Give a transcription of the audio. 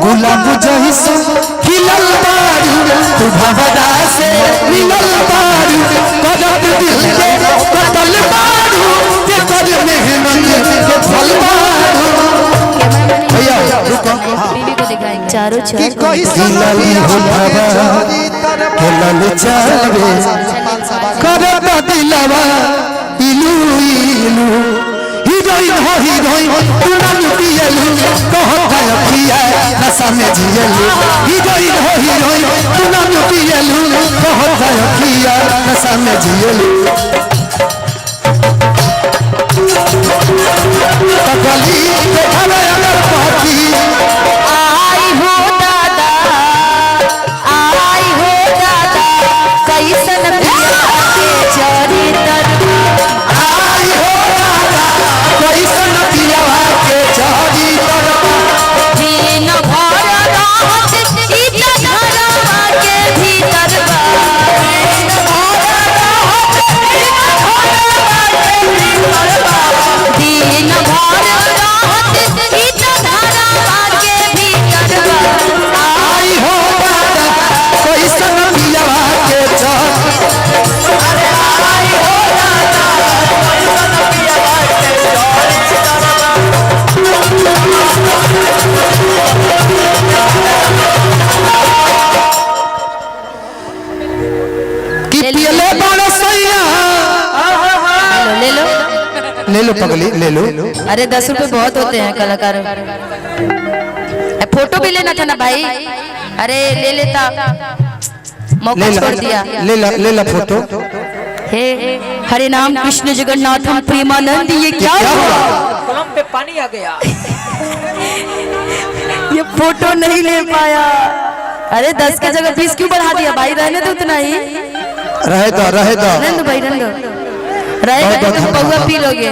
गुलाब जैसे खिलल बारू तू भवरा से मिलल बारू करत दिल के कतल बारू के कर मेहनत के फल बारू। भैया रुको चारों कि कैसे हो भवरा खेलल चावे करत दिलवा इलू इलू हीरोइन हो हीरोइन तू ना पियलू कहत अखिया नशा में जियलू हीरोइन हो हीरोइन तू ना पियलू कहत अखिया नशा में जियलू। कली देखले अगर पाती आई हो दादा कैसन पिया के चरी तरवा आई हो दादा कैसन पिया के चरी तरवा दिन भर रात ई घरवा के भीतरवा दिन भर रात ई घरवा के भीतरवा दिन भर रात ई घरवा के भीतरवा आई हो दादा कैसन पिया के चरी अरे आई हो दादा कैसन पिया के चरी तरवा कि पियले बड़ सैया ले लो पगली ले लो। अरे 10 रुपए बहुत होते हैं कलाकारों। फोटो भी लेना था ना भाई, अरे ले लेता मौका छोड़ दिया। ले ला फोटो। हे हरे नाम कृष्ण जगन्नाथम प्रेमानंद ये क्या हुआ? कलम पे पानी आ गया। ये फोटो नहीं ले पाया। अरे 10 की जगह 20 क्यों बढ़ा दिया भाई? रहने दो उतना ही। रहे दो रहने दो भाई, रहने दो। रहेगा तो बहुआ पी लोगे।